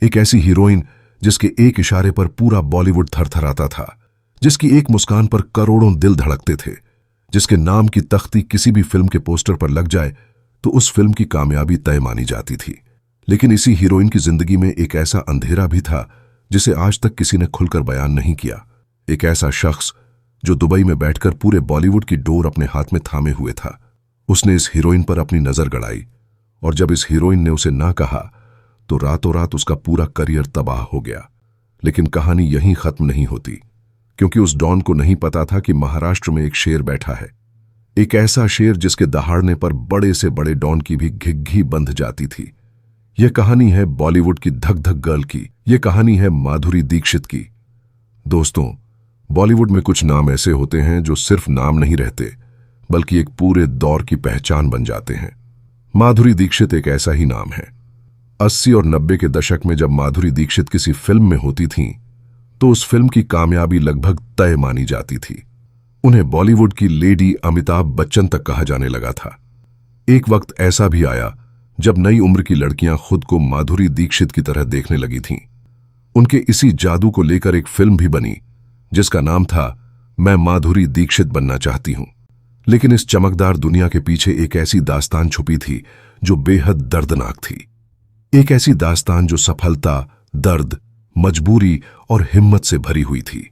एक ऐसी हीरोइन जिसके एक इशारे पर पूरा बॉलीवुड थरथराता था, जिसकी एक मुस्कान पर करोड़ों दिल धड़कते थे, जिसके नाम की तख्ती किसी भी फिल्म के पोस्टर पर लग जाए तो उस फिल्म की कामयाबी तय मानी जाती थी। लेकिन इसी हीरोइन की जिंदगी में एक ऐसा अंधेरा भी था जिसे आज तक किसी ने खुलकर बयान नहीं किया। एक ऐसा शख्स जो दुबई में बैठकर पूरे बॉलीवुड की डोर अपने हाथ में थामे हुए था। उसने इस हीरोइन पर अपनी नजर गड़ाई और जब इस हीरोइन ने उसे ना कहा तो रातों रात उसका पूरा करियर तबाह हो गया। लेकिन कहानी यहीं खत्म नहीं होती, क्योंकि उस डॉन को नहीं पता था कि महाराष्ट्र में एक शेर बैठा है, एक ऐसा शेर जिसके दहाड़ने पर बड़े से बड़े डॉन की भी घिघी बंध जाती थी। यह कहानी है बॉलीवुड की धक धक गर्ल की। यह कहानी है माधुरी दीक्षित की। दोस्तों, बॉलीवुड में कुछ नाम ऐसे होते हैं जो सिर्फ नाम नहीं रहते बल्कि एक पूरे दौर की पहचान बन जाते हैं। माधुरी दीक्षित एक ऐसा ही नाम है। 80 और 90 के दशक में जब माधुरी दीक्षित किसी फिल्म में होती थीं, तो उस फिल्म की कामयाबी लगभग तय मानी जाती थी। उन्हें बॉलीवुड की लेडी अमिताभ बच्चन तक कहा जाने लगा था। एक वक्त ऐसा भी आया जब नई उम्र की लड़कियां खुद को माधुरी दीक्षित की तरह देखने लगी थीं। उनके इसी जादू को लेकर एक फिल्म भी बनी जिसका नाम था मैं माधुरी दीक्षित बनना चाहती हूं। लेकिन इस चमकदार दुनिया के पीछे एक ऐसी दास्तान छुपी थी जो बेहद दर्दनाक थी। एक ऐसी दास्तान जो सफलता, दर्द, मजबूरी और हिम्मत से भरी हुई थी।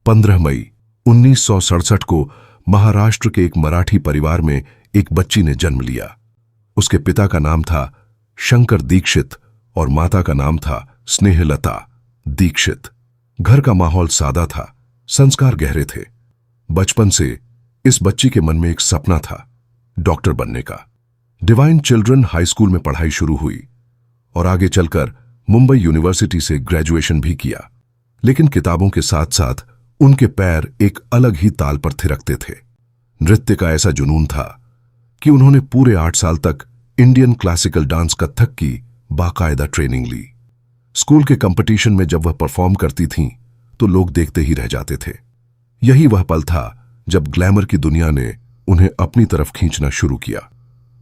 15 मई 1967 को महाराष्ट्र के एक मराठी परिवार में एक बच्ची ने जन्म लिया। उसके पिता का नाम था शंकर दीक्षित और माता का नाम था स्नेहलता दीक्षित। घर का माहौल सादा था, संस्कार गहरे थे। बचपन से इस बच्ची के मन में एक सपना था, डॉक्टर बनने का। डिवाइन चिल्ड्रन हाई स्कूल में पढ़ाई शुरू हुई और आगे चलकर मुंबई यूनिवर्सिटी से ग्रेजुएशन भी किया। लेकिन किताबों के साथ साथ उनके पैर एक अलग ही ताल पर थिरकते थे। नृत्य का ऐसा जुनून था कि उन्होंने पूरे 8 साल तक इंडियन क्लासिकल डांस कथक की बाकायदा ट्रेनिंग ली। स्कूल के कंपटीशन में जब वह परफॉर्म करती थीं, तो लोग देखते ही रह जाते थे। यही वह पल था जब ग्लैमर की दुनिया ने उन्हें अपनी तरफ खींचना शुरू किया।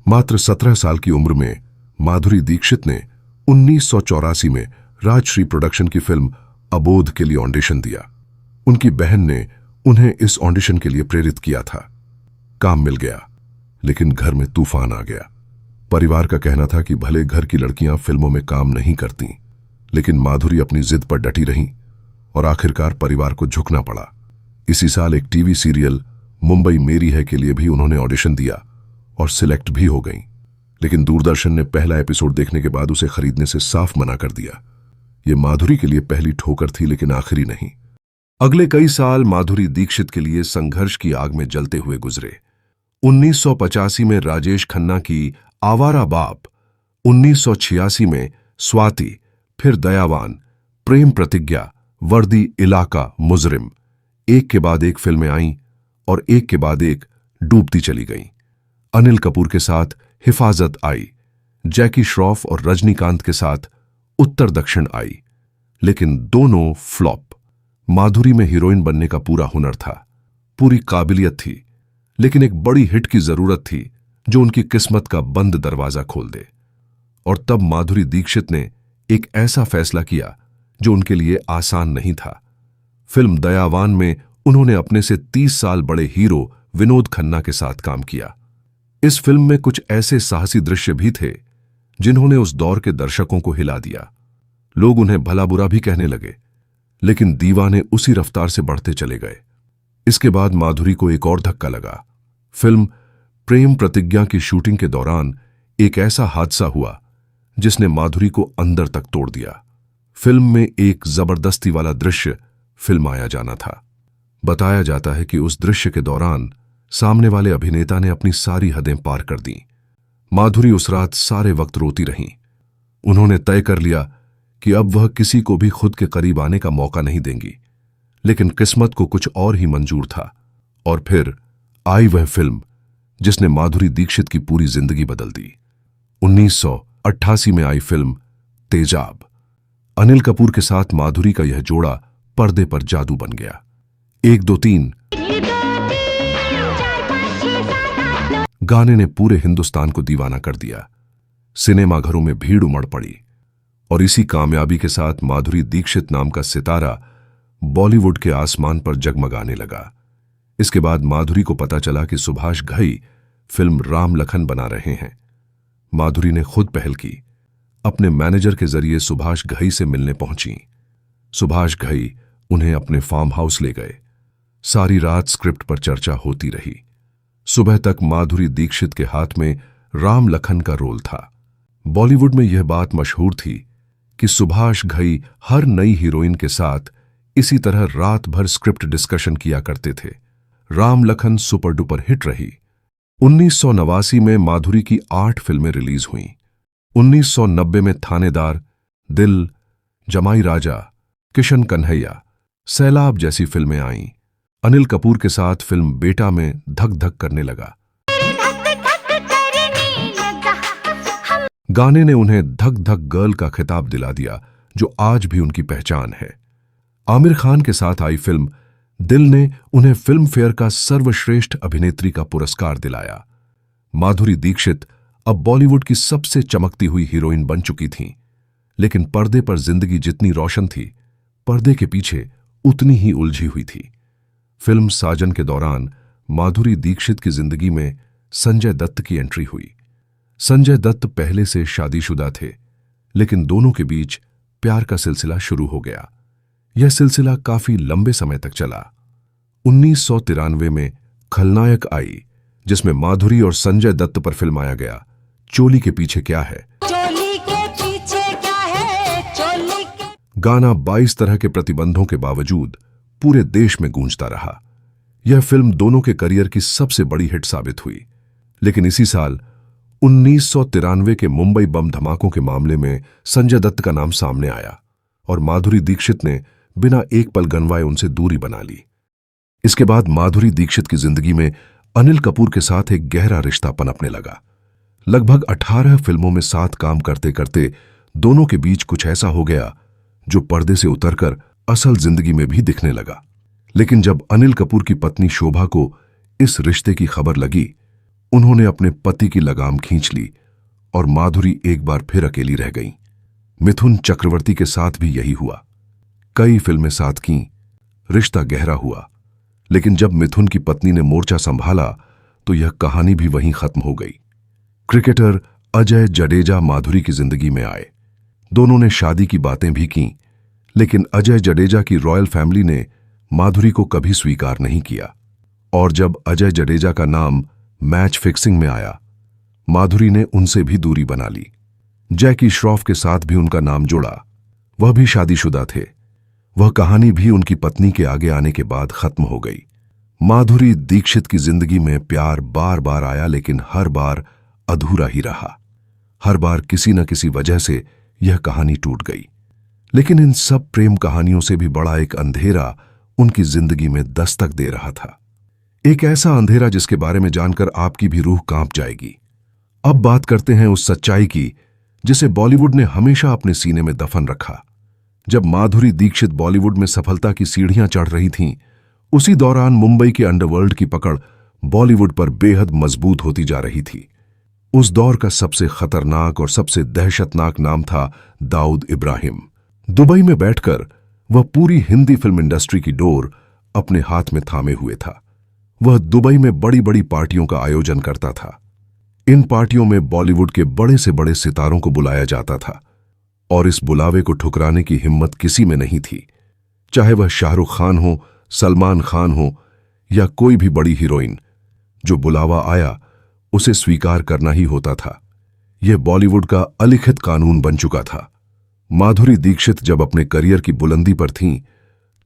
मात्र 17 साल की उम्र में माधुरी दीक्षित ने 1984 में राजश्री प्रोडक्शन की फिल्म अबोध के लिए ऑडिशन दिया। उनकी बहन ने उन्हें इस ऑडिशन के लिए प्रेरित किया था। काम मिल गया, लेकिन घर में तूफान आ गया। परिवार का कहना था कि भले घर की लड़कियां फिल्मों में काम नहीं करती, लेकिन माधुरी अपनी जिद पर डटी रहीं और आखिरकार परिवार को झुकना पड़ा। इसी साल एक टीवी सीरियल मुंबई मेरी है के लिए भी उन्होंने ऑडिशन दिया और सिलेक्ट भी हो गईं। लेकिन दूरदर्शन ने पहला एपिसोड देखने के बाद उसे खरीदने से साफ मना कर दिया। यह माधुरी के लिए पहली ठोकर थी, लेकिन आखिरी नहीं। अगले कई साल माधुरी दीक्षित के लिए संघर्ष की आग में जलते हुए गुजरे। 1985 में राजेश खन्ना की आवारा बाप, 1986 में स्वाति, फिर दयावान, प्रेम प्रतिज्ञा, वर्दी इलाका, मुजरिम, एक के बाद एक फिल्में आईं और एक के बाद एक डूबती चली गईं। अनिल कपूर के साथ हिफाजत आई, जैकी श्रॉफ और रजनीकांत के साथ उत्तर दक्षिण आई, लेकिन दोनों फ्लॉप। माधुरी में हीरोइन बनने का पूरा हुनर था, पूरी काबिलियत थी, लेकिन एक बड़ी हिट की जरूरत थी जो उनकी किस्मत का बंद दरवाजा खोल दे। और तब माधुरी दीक्षित ने एक ऐसा फैसला किया जो उनके लिए आसान नहीं था। फिल्म दयावान में उन्होंने अपने से 30 साल बड़े हीरो विनोद खन्ना के साथ काम किया। इस फिल्म में कुछ ऐसे साहसी दृश्य भी थे जिन्होंने उस दौर के दर्शकों को हिला दिया। लोग उन्हें भला बुरा भी कहने लगे, लेकिन दीवाने उसी रफ्तार से बढ़ते चले गए। इसके बाद माधुरी को एक और धक्का लगा। फिल्म प्रेम प्रतिज्ञा की शूटिंग के दौरान एक ऐसा हादसा हुआ जिसने माधुरी को अंदर तक तोड़ दिया। फिल्म में एक जबरदस्ती वाला दृश्य फिल्माया जाना था। बताया जाता है कि उस दृश्य के दौरान सामने वाले अभिनेता ने अपनी सारी हदें पार कर दी। माधुरी उस रात सारे वक्त रोती रहीं। उन्होंने तय कर लिया कि अब वह किसी को भी खुद के करीब आने का मौका नहीं देंगी, लेकिन किस्मत को कुछ और ही मंजूर था। और फिर आई वह फिल्म जिसने माधुरी दीक्षित की पूरी जिंदगी बदल दी। 1988 में आई फिल्म तेजाब। अनिल कपूर के साथ माधुरी का यह जोड़ा पर्दे पर जादू बन गया। 1 2 3 गाने ने पूरे हिंदुस्तान को दीवाना कर दिया। सिनेमा घरों में भीड़ उमड़ पड़ी और इसी कामयाबी के साथ माधुरी दीक्षित नाम का सितारा बॉलीवुड के आसमान पर जगमगाने लगा। इसके बाद माधुरी को पता चला कि सुभाष घई फिल्म राम लखन बना रहे हैं। माधुरी ने खुद पहल की, अपने मैनेजर के जरिए सुभाष घई से मिलने पहुंची। सुभाष घई उन्हें अपने फार्म हाउस ले गए। सारी रात स्क्रिप्ट पर चर्चा होती रही। सुबह तक माधुरी दीक्षित के हाथ में राम लखन का रोल था। बॉलीवुड में यह बात मशहूर थी कि सुभाष घई हर नई हीरोइन के साथ इसी तरह रात भर स्क्रिप्ट डिस्कशन किया करते थे। Ram Lakhan super duper hit रही। 1989 में माधुरी की 8 फिल्में रिलीज हुईं। 1990 में थानेदार, दिल, जमाई राजा, किशन कन्हैया, सैलाब जैसी फिल्में आईं। अनिल कपूर के साथ फिल्म बेटा में धक धक करने लगा। गाने ने उन्हें धक धक गर्ल का खिताब दिला दिया, जो आज भी उनकी पहचान है। आमिर खान के साथ आई फिल्म दिल ने उन्हें फिल्म फेयर का सर्वश्रेष्ठ अभिनेत्री का पुरस्कार दिलाया। माधुरी दीक्षित अब बॉलीवुड की सबसे चमकती हुई हीरोइन बन चुकी थीं, लेकिन पर्दे पर जिंदगी जितनी रोशन थी, पर्दे के पीछे उतनी ही उलझी हुई थी। फिल्म साजन के दौरान माधुरी दीक्षित की जिंदगी में संजय दत्त की एंट्री हुई। संजय दत्त पहले से शादीशुदा थे, लेकिन दोनों के बीच प्यार का सिलसिला शुरू हो गया। यह सिलसिला काफी लंबे समय तक चला। 1993 में खलनायक आई, जिसमें माधुरी और संजय दत्त पर फिल्माया गया चोली के पीछे क्या है। चोली के पीछे क्या है, चोली के... गाना 22 तरह के प्रतिबंधों के बावजूद पूरे देश में गूंजता रहा। यह फिल्म दोनों के करियर की सबसे बड़ी हिट साबित हुई। लेकिन इसी साल 1993 के मुंबई बम धमाकों के मामले में संजय दत्त का नाम सामने आया और माधुरी दीक्षित ने बिना एक पल गंवाए उनसे दूरी बना ली। इसके बाद माधुरी दीक्षित की जिंदगी में अनिल कपूर के साथ एक गहरा रिश्ता पनपने लगा। लगभग 18 फिल्मों में साथ काम करते करते दोनों के बीच कुछ ऐसा हो गया जो पर्दे से उतरकर असल जिंदगी में भी दिखने लगा। लेकिन जब अनिल कपूर की पत्नी शोभा को इस रिश्ते की खबर लगी, उन्होंने अपने पति की लगाम खींच ली और माधुरी एक बार फिर अकेली रह गईं। मिथुन चक्रवर्ती के साथ भी यही हुआ। कई फिल्में साथ कीं, रिश्ता गहरा हुआ, लेकिन जब मिथुन की पत्नी ने मोर्चा संभाला तो यह कहानी भी वहीं खत्म हो गई। क्रिकेटर अजय जडेजा माधुरी की जिंदगी में आए। दोनों ने शादी की बातें भी कीं, लेकिन अजय जडेजा की रॉयल फैमिली ने माधुरी को कभी स्वीकार नहीं किया। और जब अजय जडेजा का नाम मैच फिक्सिंग में आया, माधुरी ने उनसे भी दूरी बना ली। जैकी श्रॉफ के साथ भी उनका नाम जुड़ा। वह भी शादीशुदा थे। वह कहानी भी उनकी पत्नी के आगे आने के बाद खत्म हो गई। माधुरी दीक्षित की जिंदगी में प्यार बार बार आया, लेकिन हर बार अधूरा ही रहा। हर बार किसी न किसी वजह से यह कहानी टूट गई। लेकिन इन सब प्रेम कहानियों से भी बड़ा एक अंधेरा उनकी जिंदगी में दस्तक दे रहा था। एक ऐसा अंधेरा जिसके बारे में जानकर आपकी भी रूह कांप जाएगी। अब बात करते हैं उस सच्चाई की जिसे बॉलीवुड ने हमेशा अपने सीने में दफन रखा। जब माधुरी दीक्षित बॉलीवुड में सफलता की सीढ़ियां चढ़ रही थीं, उसी दौरान मुंबई के अंडरवर्ल्ड की पकड़ बॉलीवुड पर बेहद मजबूत होती जा रही थी। उस दौर का सबसे खतरनाक और सबसे दहशतनाक नाम था दाऊद इब्राहिम। दुबई में बैठकर वह पूरी हिंदी फिल्म इंडस्ट्री की डोर अपने हाथ में थामे हुए था। वह दुबई में बड़ी बड़ी पार्टियों का आयोजन करता था। इन पार्टियों में बॉलीवुड के बड़े से बड़े सितारों को बुलाया जाता था और इस बुलावे को ठुकराने की हिम्मत किसी में नहीं थी, चाहे वह शाहरुख खान हो, सलमान खान हो या कोई भी बड़ी हीरोइन। जो बुलावा आया उसे स्वीकार करना ही होता था। यह बॉलीवुड का अलिखित कानून बन चुका था। माधुरी दीक्षित जब अपने करियर की बुलंदी पर थीं,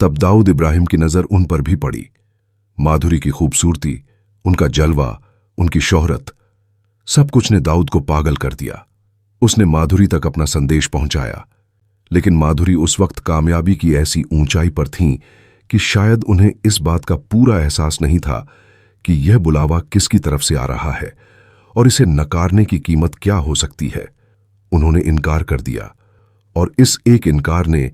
तब दाऊद इब्राहिम की नजर उन पर भी पड़ी। माधुरी की खूबसूरती, उनका जलवा, उनकी शोहरत, सब कुछ ने दाऊद को पागल कर दिया। उसने माधुरी तक अपना संदेश पहुंचाया, लेकिन माधुरी उस वक्त कामयाबी की ऐसी ऊंचाई पर थीं कि शायद उन्हें इस बात का पूरा एहसास नहीं था कि यह बुलावा किसकी तरफ से आ रहा है और इसे नकारने की कीमत क्या हो सकती है। उन्होंने इनकार कर दिया और इस एक इनकार ने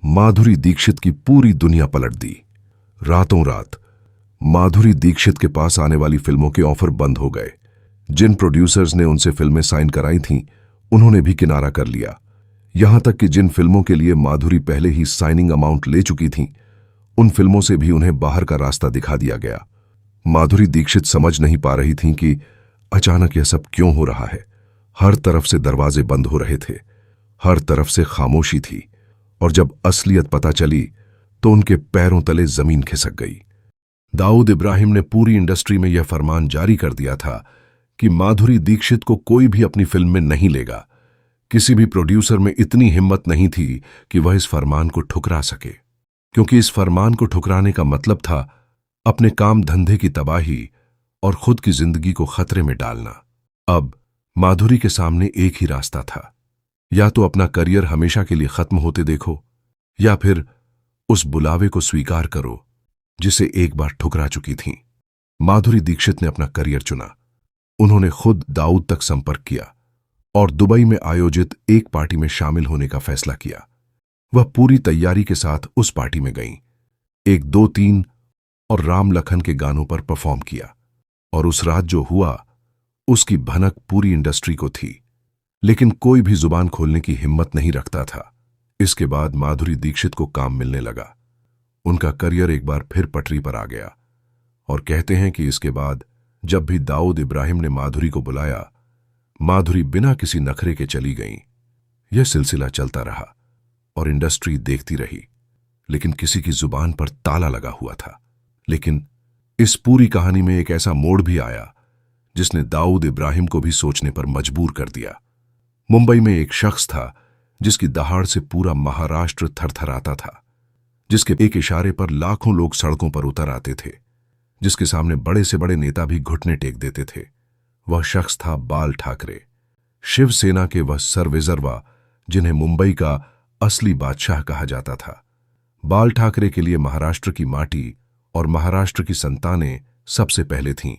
माधुरी दीक्षित की पूरी दुनिया पलट दी। रातों रात माधुरी दीक्षित के पास आने वाली फिल्मों के ऑफर बंद हो गए। जिन प्रोड्यूसर्स ने उनसे फिल्में साइन कराई थीं, उन्होंने भी किनारा कर लिया। यहां तक कि जिन फिल्मों के लिए माधुरी पहले ही साइनिंग अमाउंट ले चुकी थीं, उन फिल्मों से भी उन्हें बाहर का रास्ता दिखा दिया गया। माधुरी दीक्षित समझ नहीं पा रही थीं कि अचानक यह सब क्यों हो रहा है। हर तरफ से दरवाजे बंद हो रहे थे, हर तरफ से खामोशी थी, और जब असलियत पता चली तो उनके पैरों तले जमीन खिसक गई। दाऊद इब्राहिम ने पूरी इंडस्ट्री में यह फरमान जारी कर दिया था कि माधुरी दीक्षित को कोई भी अपनी फिल्म में नहीं लेगा। किसी भी प्रोड्यूसर में इतनी हिम्मत नहीं थी कि वह इस फरमान को ठुकरा सके, क्योंकि इस फरमान को ठुकराने का मतलब था अपने काम धंधे की तबाही और खुद की जिंदगी को खतरे में डालना। अब माधुरी के सामने एक ही रास्ता था, या तो अपना करियर हमेशा के लिए खत्म होते देखो, या फिर उस बुलावे को स्वीकार करो जिसे एक बार ठुकरा चुकी थीं। माधुरी दीक्षित ने अपना करियर चुना। उन्होंने खुद दाऊद तक संपर्क किया और दुबई में आयोजित एक पार्टी में शामिल होने का फैसला किया। वह पूरी तैयारी के साथ उस पार्टी में गईं। 1, 2, 3 और राम लखन के गानों पर परफॉर्म किया, और उस रात जो हुआ उसकी भनक पूरी इंडस्ट्री को थी, लेकिन कोई भी जुबान खोलने की हिम्मत नहीं रखता था। इसके बाद माधुरी दीक्षित को काम मिलने लगा। उनका करियर एक बार फिर पटरी पर आ गया, और कहते हैं कि इसके बाद जब भी दाऊद इब्राहिम ने माधुरी को बुलाया, माधुरी बिना किसी नखरे के चली गईं। यह सिलसिला चलता रहा और इंडस्ट्री देखती रही, लेकिन किसी की जुबान पर ताला लगा हुआ था। लेकिन इस पूरी कहानी में एक ऐसा मोड़ भी आया जिसने दाऊद इब्राहिम को भी सोचने पर मजबूर कर दिया। मुंबई में एक शख्स था जिसकी दहाड़ से पूरा महाराष्ट्र थरथराता था, जिसके एक इशारे पर लाखों लोग सड़कों पर उतर आते थे, जिसके सामने बड़े से बड़े नेता भी घुटने टेक देते थे। वह शख्स था बाल ठाकरे, शिवसेना के वह सर्विजरवा जिन्हें मुंबई का असली बादशाह कहा जाता था। बाल ठाकरे के लिए महाराष्ट्र की माटी और महाराष्ट्र की संतानें सबसे पहले थीं,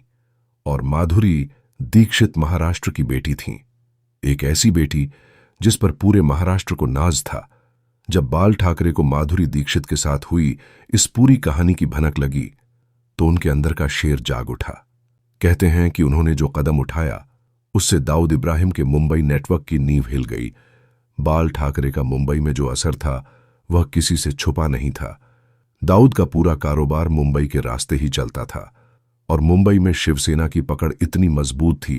और माधुरी दीक्षित महाराष्ट्र की बेटी थीं। एक ऐसी बेटी जिस पर पूरे महाराष्ट्र को नाज था। जब बाल ठाकरे को माधुरी दीक्षित के साथ हुई इस पूरी कहानी की भनक लगी तो उनके अंदर का शेर जाग उठा। कहते हैं कि उन्होंने जो कदम उठाया उससे दाऊद इब्राहिम के मुंबई नेटवर्क की नींव हिल गई। बाल ठाकरे का मुंबई में जो असर था वह किसी से छुपा नहीं था। दाऊद का पूरा कारोबार मुंबई के रास्ते ही चलता था, और मुंबई में शिवसेना की पकड़ इतनी मजबूत थी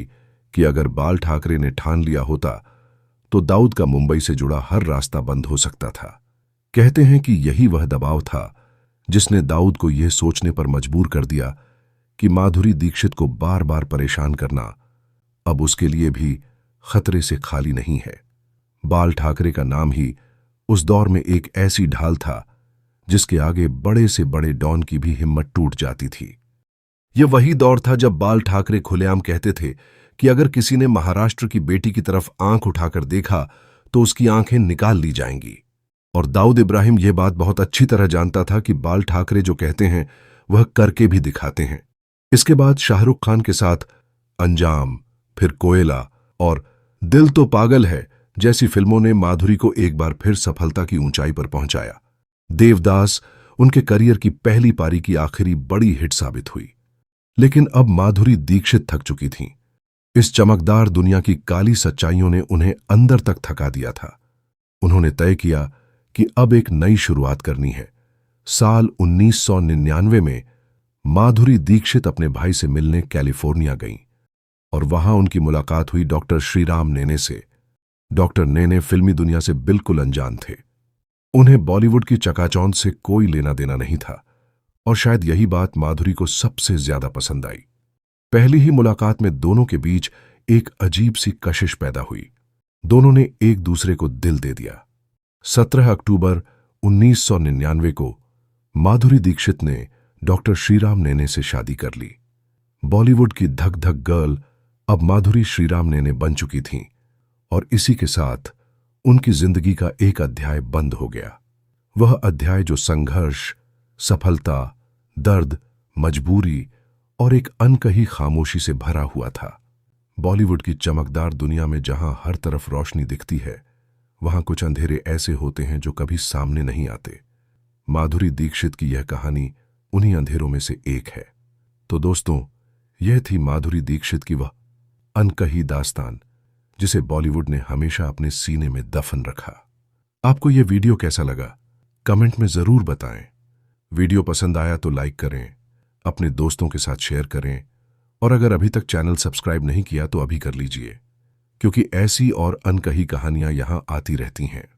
कि अगर बाल ठाकरे ने ठान लिया होता तो दाऊद का मुंबई से जुड़ा हर रास्ता बंद हो सकता था। कहते हैं कि यही वह दबाव था जिसने दाऊद को यह सोचने पर मजबूर कर दिया कि माधुरी दीक्षित को बार बार परेशान करना अब उसके लिए भी खतरे से खाली नहीं है। बाल ठाकरे का नाम ही उस दौर में एक ऐसी ढाल था जिसके आगे बड़े से बड़े डॉन की भी हिम्मत टूट जाती थी। यह वही दौर था जब बाल ठाकरे खुलेआम कहते थे कि अगर किसी ने महाराष्ट्र की बेटी की तरफ आंख उठाकर देखा तो उसकी आंखें निकाल ली जाएंगी। और दाऊद इब्राहिम यह बात बहुत अच्छी तरह जानता था कि बाल ठाकरे जो कहते हैं वह करके भी दिखाते हैं। इसके बाद शाहरुख खान के साथ अंजाम, फिर कोयला और दिल तो पागल है जैसी फिल्मों ने माधुरी को एक बार फिर सफलता की ऊंचाई पर पहुंचाया। देवदास उनके करियर की पहली पारी की आखिरी बड़ी हिट साबित हुई। लेकिन अब माधुरी दीक्षित थक चुकी थीं। इस चमकदार दुनिया की काली सच्चाइयों ने उन्हें अंदर तक थका दिया था। उन्होंने तय किया कि अब एक नई शुरुआत करनी है। साल 1999 में माधुरी दीक्षित अपने भाई से मिलने कैलिफोर्निया गईं, और वहां उनकी मुलाकात हुई डॉक्टर श्रीराम नेने से। डॉक्टर नेने फिल्मी दुनिया से बिल्कुल अनजान थे। उन्हें बॉलीवुड की चकाचौंध से कोई लेना देना नहीं था, और शायद यही बात माधुरी को सबसे ज्यादा पसंद आई। पहली ही मुलाकात में दोनों के बीच एक अजीब सी कशिश पैदा हुई। दोनों ने एक दूसरे को दिल दे दिया। 17 अक्टूबर 1999 को माधुरी दीक्षित ने डॉक्टर श्रीराम नेने से शादी कर ली। बॉलीवुड की धक धक गर्ल अब माधुरी श्रीराम नेने बन चुकी थीं, और इसी के साथ उनकी जिंदगी का एक अध्याय बंद हो गया। वह अध्याय जो संघर्ष, सफलता, दर्द, मजबूरी और एक अनकही खामोशी से भरा हुआ था। बॉलीवुड की चमकदार दुनिया में जहां हर तरफ रोशनी दिखती है, वहां कुछ अंधेरे ऐसे होते हैं जो कभी सामने नहीं आते। माधुरी दीक्षित की यह कहानी उन्हीं अंधेरों में से एक है। तो दोस्तों, यह थी माधुरी दीक्षित की वह अनकही दास्तान जिसे बॉलीवुड ने हमेशा अपने सीने में दफन रखा। आपको यह वीडियो कैसा लगा कमेंट में जरूर बताएं। वीडियो पसंद आया तो लाइक करें, अपने दोस्तों के साथ शेयर करें और अगर अभी तक चैनल सब्सक्राइब नहीं किया तो अभी कर लीजिए, क्योंकि ऐसी और अनकही कहानियां यहां आती रहती हैं।